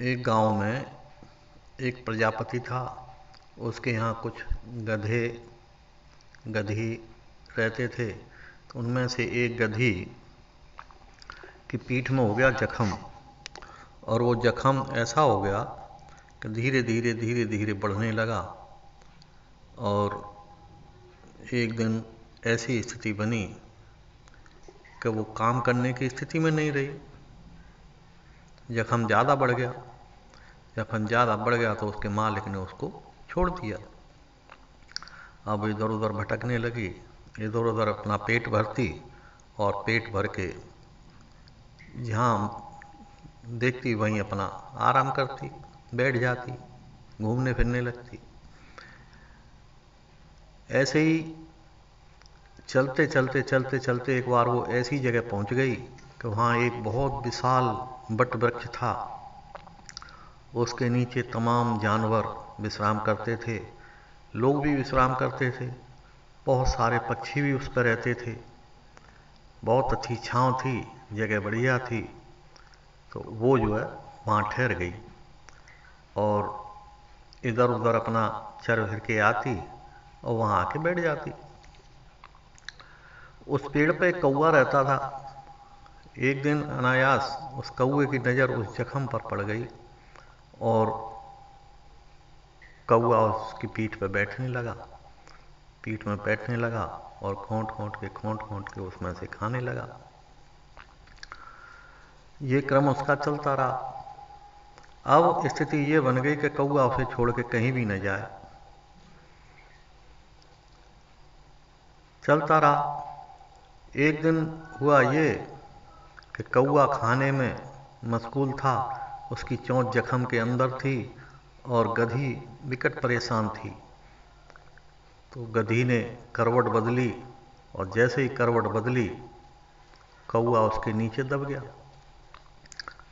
एक गांव में एक प्रजापति था। उसके यहाँ कुछ गधे गधी रहते थे। तो उनमें से एक गधी की पीठ में हो गया जख्म, और वो जख्म ऐसा हो गया कि धीरे धीरे धीरे धीरे बढ़ने लगा। और एक दिन ऐसी स्थिति बनी कि वो काम करने की स्थिति में नहीं रही। जख्म ज़्यादा बढ़ गया। जख्म ज़्यादा बढ़ गया तो उसके मालिक ने उसको छोड़ दिया। अब इधर उधर भटकने लगी, इधर उधर अपना पेट भरती, और पेट भर के जहाँ देखती वहीं अपना आराम करती, बैठ जाती, घूमने फिरने लगती। ऐसे ही चलते चलते चलते चलते एक बार वो ऐसी जगह पहुंच गई कि वहाँ एक बहुत विशाल वट वृक्ष था। उसके नीचे तमाम जानवर विश्राम करते थे, लोग भी विश्राम करते थे, बहुत सारे पक्षी भी उस पर रहते थे। बहुत अच्छी छांव थी, जगह बढ़िया थी। तो वो जो है वहाँ ठहर गई और इधर उधर अपना चर फिर के आती और वहाँ आके बैठ जाती। उस पेड़ पे एक कौवा रहता था। एक दिन अनायास उस कौवे की नज़र उस जख्म पर पड़ गई और कौवा उसकी पीठ पर बैठने लगा। पीठ में बैठने लगा और खोंट खोंट के उसमें से खाने लगा। ये क्रम उसका चलता रहा। अब स्थिति ये बन गई कि कौवा उसे छोड़ के कहीं भी न जाए। चलता रहा। एक दिन हुआ ये कि कौवा खाने में मशगूल था, उसकी चोंच जख्म के अंदर थी और गधी विकट परेशान थी। तो गधी ने करवट बदली और जैसे ही करवट बदली कौवा उसके नीचे दब गया।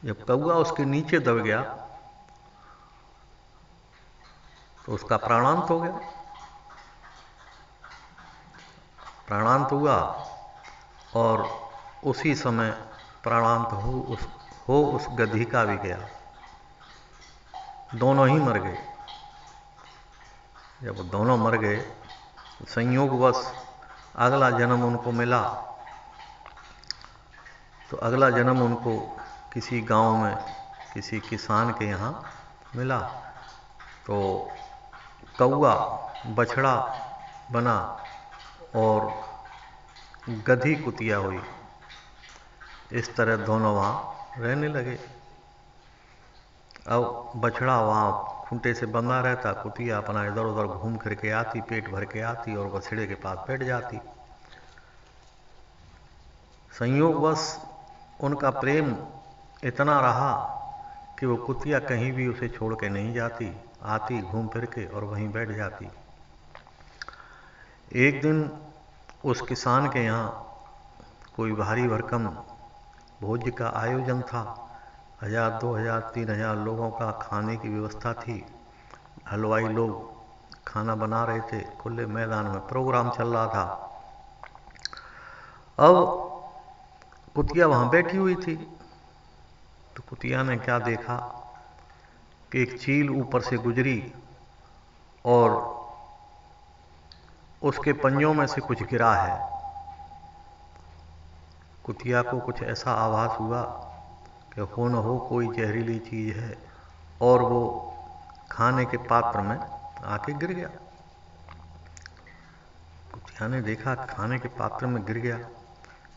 जब कौवा उसके नीचे दब गया तो उसका प्राणांत हो गया। प्राणांत हुआ और उसी समय प्राणांत हो उस गधी का भी गया। दोनों ही मर गए। जब दोनों मर गए, संयोगवश अगला जन्म उनको मिला। तो अगला जन्म उनको किसी गांव में किसी किसान के यहाँ मिला। तो कौवा बछड़ा बना और गधी कुतिया हुई। इस तरह दोनों वहाँ रहने लगे। अब बछड़ा वहाँ खूंटे से बंधा रहता, कुतिया अपना इधर उधर घूम फिर के आती, पेट भर के आती और बछड़े के पास बैठ जाती। संयोगवश उनका प्रेम इतना रहा कि वो कुतिया कहीं भी उसे छोड़ के नहीं जाती, आती घूम फिर के और वहीं बैठ जाती। एक दिन उस किसान के यहाँ कोई भारी भरकम भोज का आयोजन था। 1000, 2000, 3000 लोगों का खाने की व्यवस्था थी। हलवाई लोग खाना बना रहे थे। खुले मैदान में प्रोग्राम चल रहा था। अब कुतिया वहां बैठी हुई थी। तो कुतिया ने क्या देखा कि एक चील ऊपर से गुजरी और उसके पंजों में से कुछ गिरा है। कुतिया को कुछ ऐसा आभास हुआ कि हो न हो कोई जहरीली चीज है, और वो खाने के पात्र में आके गिर गया। कुतिया ने देखा खाने के पात्र में गिर गया,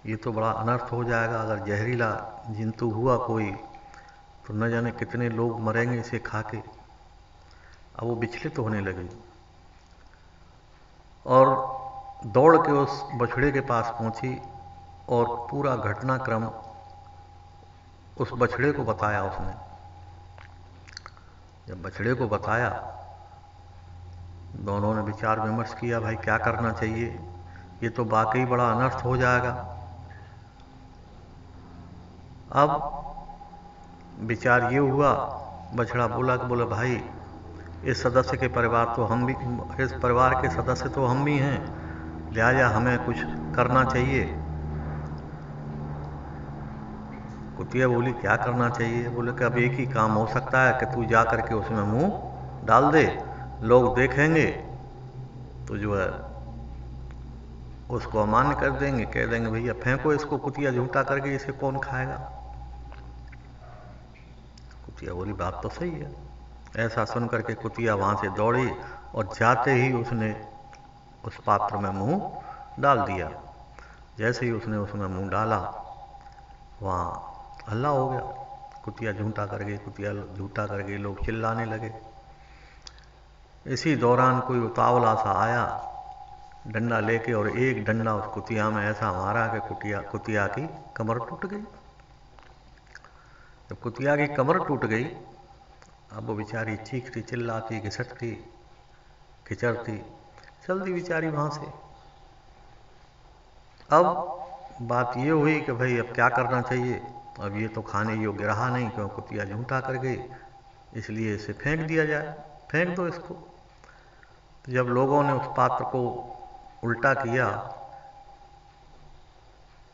ये तो बड़ा अनर्थ हो जाएगा। अगर जहरीला जंतु हुआ कोई तो न जाने कितने लोग मरेंगे इसे खा के। अब वो विचलित होने लगी और दौड़ के उस बछड़े के पास पहुंची और पूरा घटनाक्रम उस बछड़े को बताया उसने। जब बछड़े को बताया, दोनों ने विचार विमर्श किया, भाई क्या करना चाहिए, ये तो वाकई बड़ा अनर्थ हो जाएगा। अब विचार ये हुआ, बछड़ा बोला कि बोला भाई इस सदस्य के परिवार तो हम भी, इस परिवार के सदस्य तो हम भी हैं, लिहाजा हमें कुछ करना चाहिए। कुतिया बोली क्या करना चाहिए? बोले कि अब एक ही काम हो सकता है कि तू जा करके उसमें मुंह डाल दे, लोग देखेंगे तो जो है उसको अमान्य कर देंगे, कह देंगे भैया फेंको इसको, कुतिया झूठा करके इसे कौन खाएगा। कुतिया बोली बात तो सही है। ऐसा सुन करके कुतिया वहां से दौड़ी और जाते ही उसने उस पात्र में मुंह डाल दिया। जैसे ही उसने उसमें मुंह डाला वहां हल्ला हो गया, कुतिया झूठा कर गई, कुतिया झूठा कर गई, लोग चिल्लाने लगे। इसी दौरान कोई उतावला सा आया डंडा लेके और एक डंडा उस कुतिया में ऐसा मारा कि कुतिया की कमर टूट गई। जब कुतिया की कमर टूट गई, अब वो बेचारी चीखती चिल्लाती घिसटती खिचरती चल दी बेचारी वहां से। अब बात ये हुई कि भाई अब क्या करना चाहिए, अब ये तो खाने योग्य रहा नहीं क्यों कुतिया झूठा कर गई, इसलिए इसे फेंक दिया जाए, फेंक दो इसको। तो जब लोगों ने उस पात्र को उल्टा किया,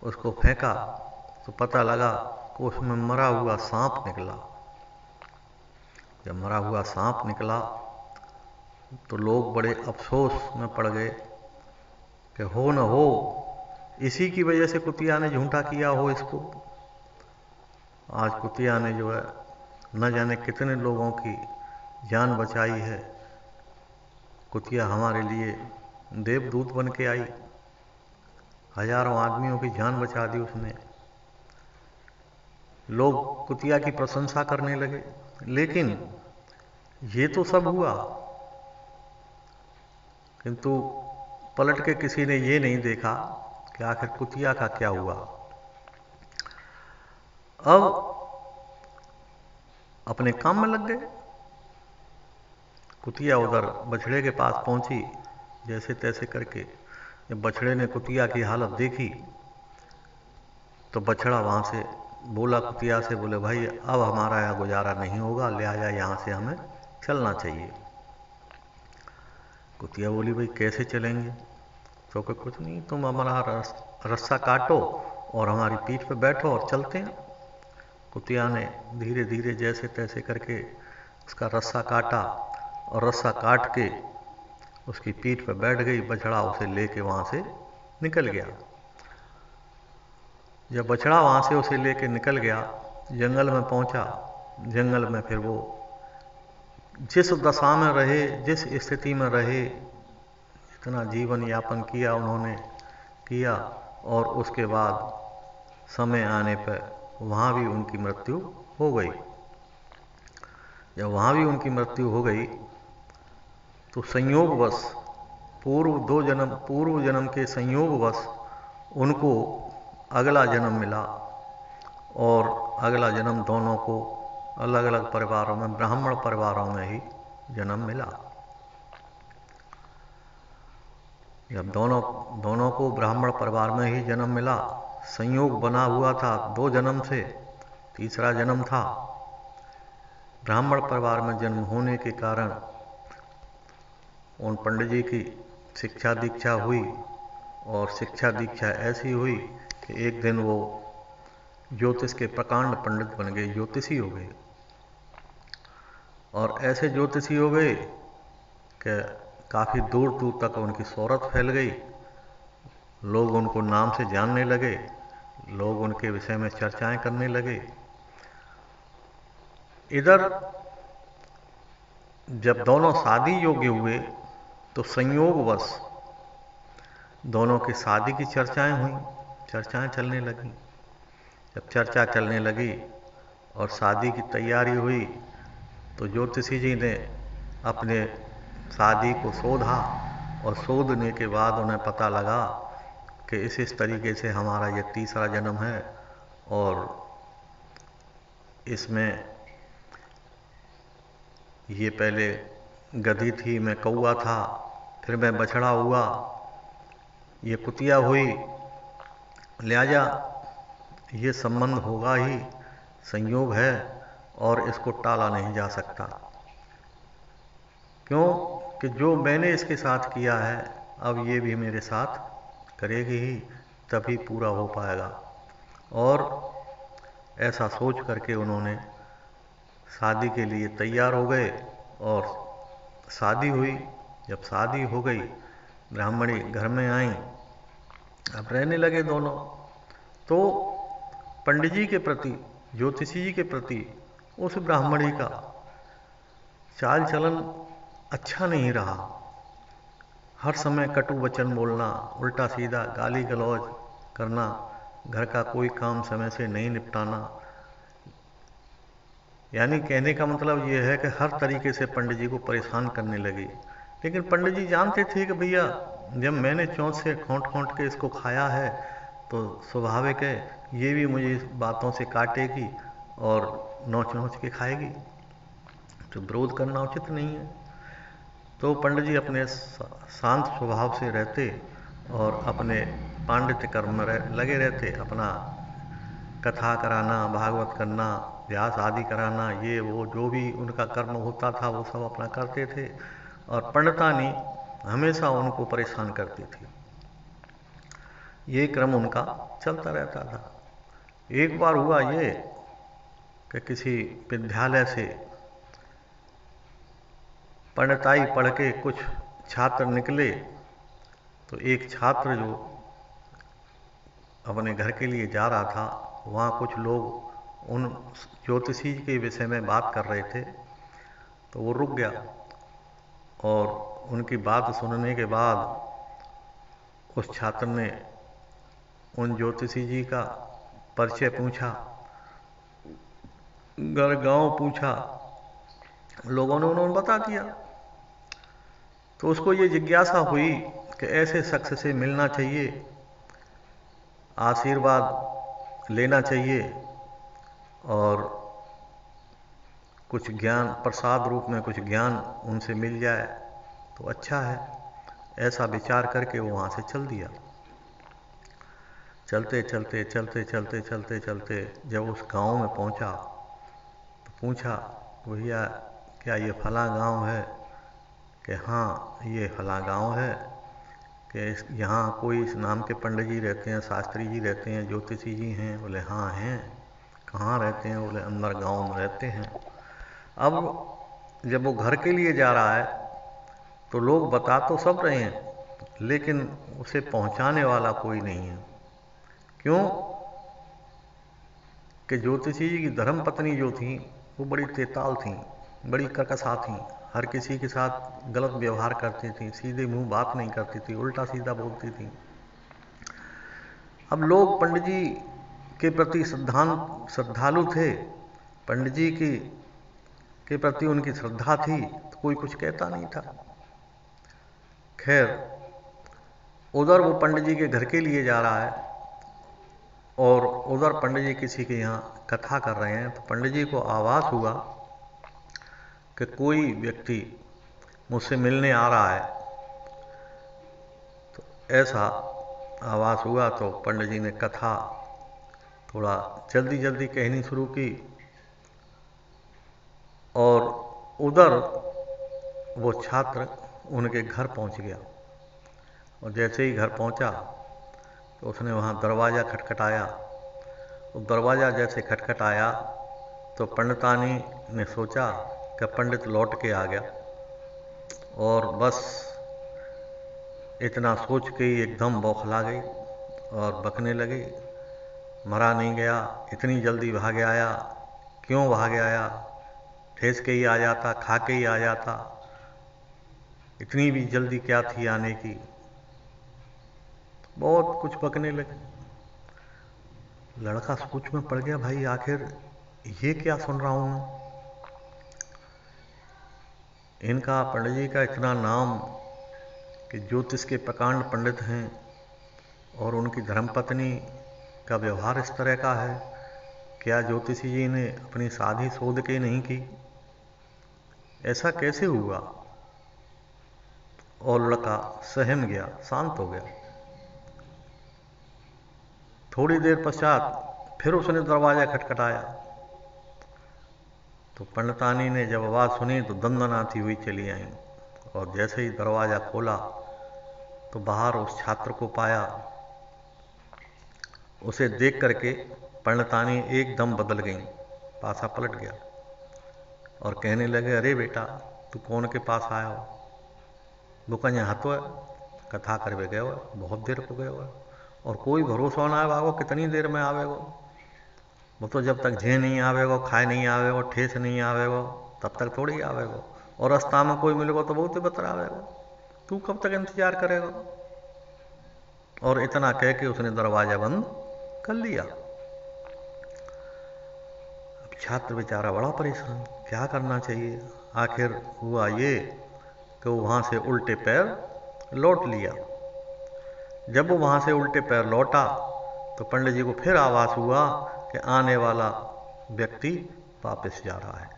उसको फेंका, तो पता लगा कि उसमें मरा हुआ सांप निकला। जब मरा हुआ सांप निकला तो लोग बड़े अफसोस में पड़ गए कि हो न हो इसी की वजह से कुतिया ने झूठा किया हो इसको। आज कुतिया ने जो है न जाने कितने लोगों की जान बचाई है। कुतिया हमारे लिए देवदूत बन के आई, हजारों आदमियों की जान बचा दी उसने। लोग कुतिया की प्रशंसा करने लगे, लेकिन ये तो सब हुआ, किंतु पलट के किसी ने ये नहीं देखा कि आखिर कुतिया का क्या हुआ। अब अपने काम में लग गए। कुतिया उधर बछड़े के पास पहुंची, जैसे तैसे करके। जब बछड़े ने कुतिया की हालत देखी तो बछड़ा वहां से बोला कुतिया से, बोले भाई अब हमारा यहाँ गुजारा नहीं होगा, लिहाजा यहाँ से हमें चलना चाहिए। कुतिया बोली भाई कैसे चलेंगे? तो कि कुछ नहीं, तुम हमारा रस्सा काटो और हमारी पीठ पे बैठो और चलते हैं। कुतिया ने धीरे धीरे जैसे तैसे करके उसका रस्सा काटा और रस्सा काट के उसकी पीठ पे बैठ गई। बछड़ा उसे लेके वहां से निकल गया। जब बछड़ा वहां से उसे लेके निकल गया, जंगल में पहुंचा। जंगल में फिर वो जिस दशा में रहे, जिस स्थिति में रहे, इतना जीवन यापन किया उन्होंने किया, और उसके बाद समय आने पर वहां भी उनकी मृत्यु हो गई। जब वहां भी उनकी मृत्यु हो गई तो संयोगवश पूर्व जन्म के संयोगवश उनको अगला जन्म मिला, और अगला जन्म दोनों को अलग अलग परिवारों में, ब्राह्मण परिवारों में ही जन्म मिला। जब दोनों को ब्राह्मण परिवार में ही जन्म मिला, संयोग बना हुआ था 2 जन्म से, तीसरा जन्म था। ब्राह्मण परिवार में जन्म होने के कारण उन पंडित जी की शिक्षा दीक्षा हुई, और शिक्षा दीक्षा ऐसी हुई कि एक दिन वो ज्योतिष के प्रकांड पंडित बन गए, ज्योतिषी हो गए। और ऐसे ज्योतिषी हो गए कि काफी दूर दूर तक उनकी शोहरत फैल गई। लोग उनको नाम से जानने लगे, लोग उनके विषय में चर्चाएं करने लगे। इधर जब दोनों शादी योग्य हुए तो संयोगवश दोनों की शादी की चर्चाएं हुई, चर्चाएं चलने लगी। जब चर्चा चलने लगी और शादी की तैयारी हुई तो ज्योतिषी जी ने अपने शादी को शोधा, और शोधने के बाद उन्हें पता लगा कि इस तरीके से हमारा ये तीसरा जन्म है, और इसमें ये पहले गधी थी, मैं कौवा था, फिर मैं बछड़ा हुआ, ये कुतिया हुई, लिहाजा ये संबंध होगा ही, संयोग है और इसको टाला नहीं जा सकता। क्यों कि जो मैंने इसके साथ किया है अब ये भी मेरे साथ करेगी ही, तभी पूरा हो पाएगा। और ऐसा सोच करके उन्होंने शादी के लिए तैयार हो गए और शादी हुई। जब शादी हो गई, ब्राह्मणी घर में आई, अब रहने लगे दोनों। तो पंडित जी के प्रति, ज्योतिषी जी के प्रति उस ब्राह्मणी का चाल चलन अच्छा नहीं रहा। हर समय कटु वचन बोलना, उल्टा सीधा गाली गलौज करना, घर का कोई काम समय से नहीं निपटाना। यानी कहने का मतलब यह है कि हर तरीके से पंडित जी को परेशान करने लगी। लेकिन पंडित जी जानते थे कि भैया, जब मैंने चोंच से खोंट खोंट के इसको खाया है तो स्वाभाविक है ये भी मुझे इस बातों से काटेगी और नोच नोच के खाएगी, तो विरोध करना उचित नहीं है। तो पंडित जी अपने शांत स्वभाव से रहते और अपने पांडित्य कर्म में लगे रहते। अपना कथा कराना, भागवत करना, व्यास आदि कराना, ये वो जो भी उनका कर्म होता था वो सब अपना करते थे। और पंडितानी हमेशा उनको परेशान करती थी। ये क्रम उनका चलता रहता था। एक बार हुआ ये कि किसी विद्यालय से पंडिताई पढ़ के कुछ छात्र निकले, तो एक छात्र जो अपने घर के लिए जा रहा था, वहाँ कुछ लोग उन ज्योतिषी के विषय में बात कर रहे थे, तो वो रुक गया और उनकी बात सुनने के बाद उस छात्र ने उन ज्योतिषी जी का परिचय पूछा, घर गांव पूछा, लोगों ने उन्होंने बता दिया। तो उसको ये जिज्ञासा हुई कि ऐसे शख्स से मिलना चाहिए, आशीर्वाद लेना चाहिए और कुछ ज्ञान, प्रसाद रूप में कुछ ज्ञान उनसे मिल जाए तो अच्छा है। ऐसा विचार करके वो वहाँ से चल दिया। चलते चलते चलते चलते चलते चलते जब उस गांव में पहुंचा तो पूछा, भैया क्या ये फला गांव है? कि हाँ ये फला गांव है। कि यहाँ कोई इस नाम के पंडित जी रहते हैं, शास्त्री जी रहते हैं, ज्योतिषी जी हैं? बोले हाँ हैं। कहाँ रहते हैं? बोले अंदर गांव में रहते हैं। अब जब वो घर के लिए जा रहा है तो लोग बता तो सब रहे हैं, लेकिन उसे पहुंचाने वाला कोई नहीं है। क्यों? कि ज्योतिषी जी की धर्मपत्नी जो थी वो बड़ी तेताल थी, बड़ी कर्कशा थी, हर किसी के साथ गलत व्यवहार करती थी, सीधे मुंह बात नहीं करती थी, उल्टा सीधा बोलती थी। अब लोग पंडित जी के प्रति श्रद्धालु थे, पंडित जी के प्रति उनकी श्रद्धा थी, तो कोई कुछ कहता नहीं था। खैर, उधर वो पंडित जी के घर के लिए जा रहा है और उधर पंडित जी किसी के यहाँ कथा कर रहे हैं। तो पंडित जी को आभास हुआ कि कोई व्यक्ति मुझसे मिलने आ रहा है। तो ऐसा आभास हुआ तो पंडित जी ने कथा थोड़ा जल्दी जल्दी कहनी शुरू की और उधर वो छात्र उनके घर पहुंच गया। और जैसे ही घर पहुंचा तो उसने वहाँ दरवाज़ा खटखटाया। तो दरवाज़ा जैसे खटखटाया तो पंडितानी ने सोचा कि पंडित लौट के आ गया, और बस इतना सोच के ही एकदम बौखला गई और बकने लगी, मरा नहीं गया, इतनी जल्दी भाग आया, क्यों भाग आया? ठेस के ही आ जाता, खा के ही आ जाता, इतनी भी जल्दी क्या थी आने की? बहुत कुछ बकने लगे। लड़का सोच में पड़ गया, भाई आखिर ये क्या सुन रहा हूं मैं? इनका पंडित जी का इतना नाम कि ज्योतिष के प्रकांड पंडित हैं और उनकी धर्मपत्नी का व्यवहार इस तरह का है। क्या ज्योतिषी जी ने अपनी शादी शोध के नहीं की? ऐसा कैसे हुआ? और लड़का सहम गया, शांत हो गया। थोड़ी देर पश्चात फिर उसने दरवाजा खटखटाया। तो पंडितानी ने जब आवाज़ सुनी तो दंदनाती हुई चली आई, और जैसे ही दरवाज़ा खोला तो बाहर उस छात्र को पाया। उसे देख करके पंडितानी एकदम बदल गई, पासा पलट गया और कहने लगे, अरे बेटा तू कौन के पास आया हो? वो कहीं हतो है, कथा करवे गए हो, बहुत देर को गए हो और कोई भरोसा ना आवेगो कितनी देर में आवेगो। वो तो जब तक झे नहीं आवेगो, खाए नहीं आवेगो, ठेस नहीं आवेगो, तब तक थोड़ी आवेगो। और रास्ता में कोई मिलेगो तो बहुत बतरावेगो, तू कब तक इंतजार करेगा? और इतना कह के उसने दरवाजा बंद कर लिया। अब छात्र बेचारा बड़ा परेशान, क्या करना चाहिए। आखिर हुआ ये कि वो वहां से उल्टे पैर लौट लिया। जब वो वहां से उल्टे पैर लौटा तो पंडित जी को फिर आभास हुआ कि आने वाला व्यक्ति वापस जा रहा है।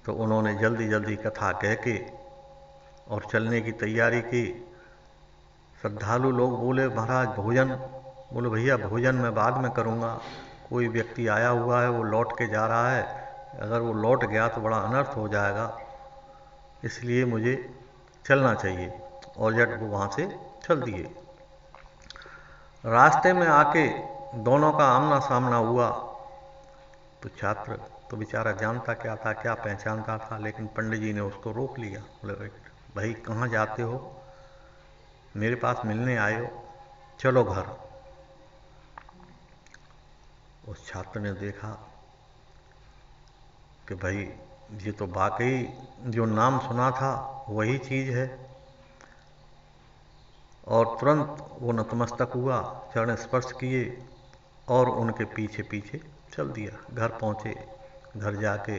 तो उन्होंने जल्दी जल्दी कथा कह के और चलने की तैयारी की। श्रद्धालु लोग बोले, महाराज भोजन? बोले, भैया भोजन मैं बाद में करूँगा, कोई व्यक्ति आया हुआ है, वो लौट के जा रहा है, अगर वो लौट गया तो बड़ा अनर्थ हो जाएगा, इसलिए मुझे चलना चाहिए। और जट वो वहाँ से चल दिए। रास्ते में आके दोनों का आमना सामना हुआ तो छात्र तो बेचारा जानता क्या था, क्या पहचानता था, लेकिन पंडित जी ने उसको रोक लिया। बोले, भाई कहाँ जाते हो? मेरे पास मिलने आए हो, चलो घर। उस छात्र ने देखा कि भाई ये तो वाकई जो नाम सुना था वही चीज है, और तुरंत वो नतमस्तक हुआ, चरण स्पर्श किए और उनके पीछे पीछे चल दिया। घर पहुंचे, घर जाके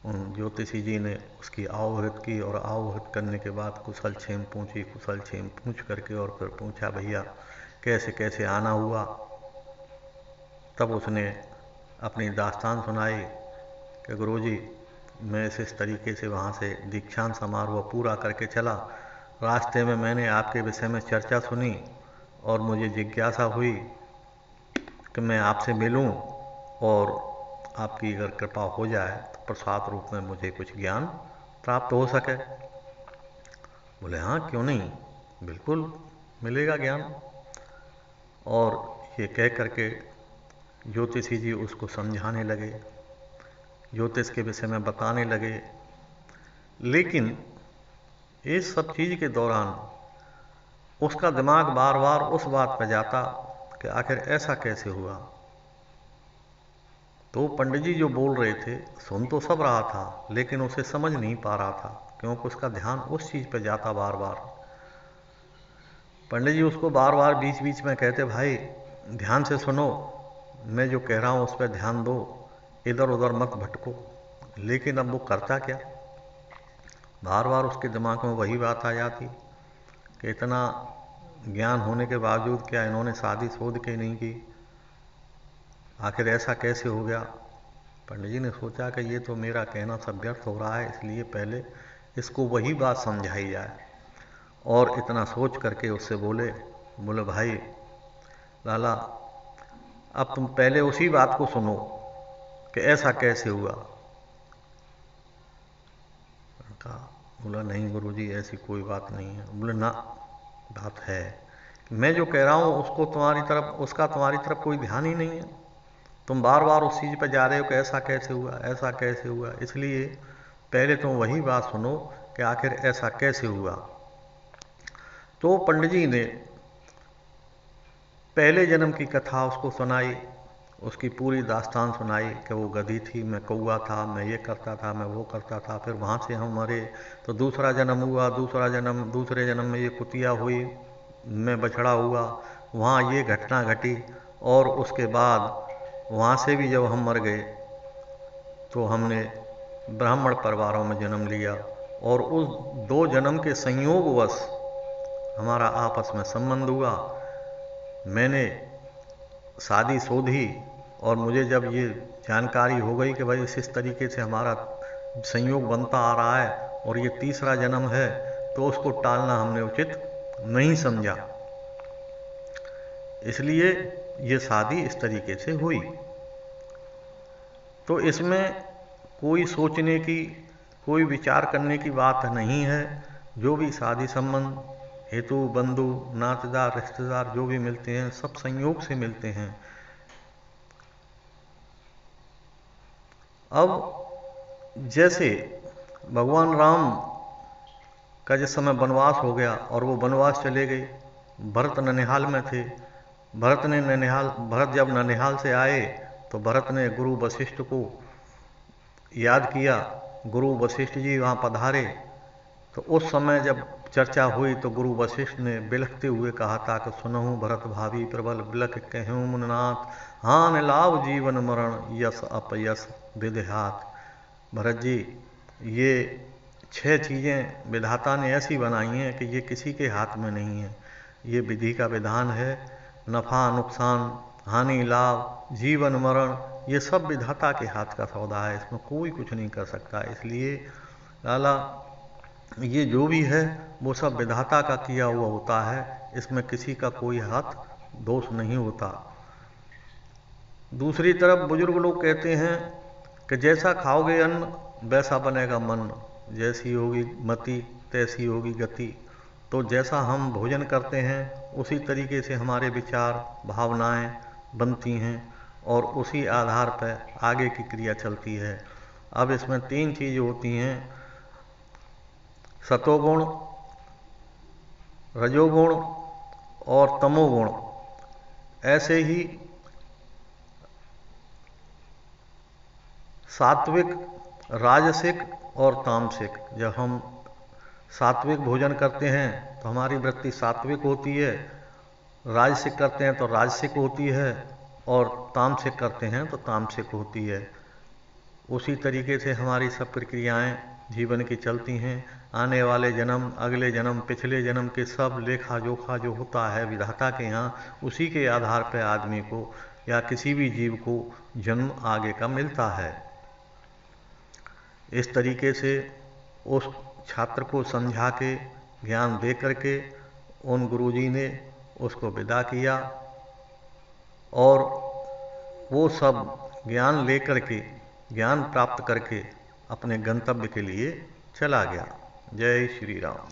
उन ज्योतिषी जी ने उसकी आवभगत की और आवभगत करने के बाद कुशल क्षेम पूछी। कुशल क्षेम पूछ करके और फिर पूछा, भैया कैसे कैसे आना हुआ? तब उसने अपनी दास्तान सुनाई कि गुरुजी मैं इस तरीके से वहाँ से दीक्षांत समारोह पूरा करके चला, रास्ते में मैंने आपके विषय में चर्चा सुनी और मुझे जिज्ञासा हुई कि मैं आपसे मिलूं और आपकी अगर कृपा हो जाए तो प्रसाद रूप में मुझे कुछ ज्ञान प्राप्त हो सके। बोले, हाँ क्यों नहीं, बिल्कुल मिलेगा ज्ञान। और ये कह करके ज्योतिषी जी उसको समझाने लगे, ज्योतिष के विषय में बताने लगे। लेकिन इस सब चीज के दौरान उसका दिमाग बार बार उस बात पर जाता कि आखिर ऐसा कैसे हुआ। तो पंडित जी जो बोल रहे थे सुन तो सब रहा था, लेकिन उसे समझ नहीं पा रहा था, क्योंकि उसका ध्यान उस चीज पर जाता बार बार। पंडित जी उसको बार बार बीच बीच में कहते, भाई ध्यान से सुनो, मैं जो कह रहा हूं उस पर ध्यान दो, इधर उधर मत भटको। लेकिन अब वो करता क्या, बार बार उसके दिमाग में वही बात आ जाती कि इतना ज्ञान होने के बावजूद क्या इन्होंने शादी शोध के नहीं की, आखिर ऐसा कैसे हो गया। पंडित जी ने सोचा कि ये तो मेरा कहना सब व्यर्थ हो रहा है, इसलिए पहले इसको वही बात समझाई जाए। और इतना सोच करके उससे बोले, भाई लाला अब तुम पहले उसी बात को सुनो कि ऐसा कैसे हुआ। कहा, बोला नहीं गुरुजी ऐसी कोई बात नहीं है। बोले ना, बात है, मैं जो कह रहा हूं उसको उसका तुम्हारी तरफ कोई ध्यान ही नहीं है, तुम बार बार उस चीज पर जा रहे हो कि ऐसा कैसे हुआ, ऐसा कैसे हुआ। इसलिए पहले तुम वही बात सुनो कि आखिर ऐसा कैसे हुआ। तो पंडित जी ने पहले जन्म की कथा उसको सुनाई, उसकी पूरी दास्तान सुनाई कि वो गधी थी, मैं कौआ था, मैं ये करता था, मैं वो करता था, फिर वहाँ से हम मरे तो दूसरा जन्म हुआ, दूसरे जन्म में ये कुतिया हुई, मैं बछड़ा हुआ, वहाँ ये घटना घटी, और उसके बाद वहाँ से भी जब हम मर गए तो हमने ब्राह्मण परिवारों में जन्म लिया, और उस 2 जन्म के संयोगवश हमारा आपस में संबंध हुआ। मैंने शादी शोधी और मुझे जब ये जानकारी हो गई कि भाई इस तरीके से हमारा संयोग बनता आ रहा है और ये तीसरा जन्म है, तो उसको टालना हमने उचित नहीं समझा, इसलिए ये शादी इस तरीके से हुई। तो इसमें कोई सोचने की, कोई विचार करने की बात नहीं है। जो भी शादी संबंध हेतु, बंधु, नातेदार, रिश्तेदार जो भी मिलते हैं सब संयोग से मिलते हैं। अब जैसे भगवान राम का जिस समय वनवास हो गया और वो वनवास चले गए, भरत ननिहाल में थे। भरत जब ननिहाल से आए तो भरत ने गुरु वशिष्ठ को याद किया। गुरु वशिष्ठ जी वहाँ पधारे तो उस समय जब चर्चा हुई तो गुरु वशिष्ठ ने बिलखते हुए कहा था कि सुनहु भरत भावी प्रबल बिलख कहूँ मुनिनाथ, हान लाभ जीवन मरण यश अपयश विदेहात। भरत जी, ये 6 चीज़ें विधाता ने ऐसी बनाई हैं कि ये किसी के हाथ में नहीं है। ये विधि का विधान है। नफ़ा नुकसान, हानि लाभ, जीवन मरण, ये सब विधाता के हाथ का सौदा है, इसमें कोई कुछ नहीं कर सकता। इसलिए लाला ये जो भी है वो सब विधाता का किया हुआ होता है, इसमें किसी का कोई हाथ दोष नहीं होता। दूसरी तरफ बुजुर्ग लोग कहते हैं कि जैसा खाओगे अन्न वैसा बनेगा मन, जैसी होगी मति तैसी होगी गति। तो जैसा हम भोजन करते हैं उसी तरीके से हमारे विचार भावनाएं बनती हैं और उसी आधार पर आगे की क्रिया चलती है। अब इसमें 3 चीज़ होती हैं, सतोगुण, रजोगुण और तमोगुण। ऐसे ही सात्विक, राजसिक और तामसिक। जब हम सात्विक भोजन करते हैं तो हमारी वृत्ति सात्विक होती है, राजसिक करते हैं तो राजसिक होती है और तामसिक करते हैं तो तामसिक होती है। उसी तरीके से हमारी सब प्रक्रियाएं जीवन की चलती हैं। आने वाले जन्म, अगले जन्म, पिछले जन्म के सब लेखा जोखा जो होता है विधाता के यहाँ, उसी के आधार पर आदमी को या किसी भी जीव को जन्म आगे का मिलता है। इस तरीके से उस छात्र को समझा के ज्ञान दे करके उन गुरुजी ने उसको विदा किया और वो सब ज्ञान लेकर के, ज्ञान प्राप्त करके अपने गंतव्य के लिए चला गया। जय श्री राम।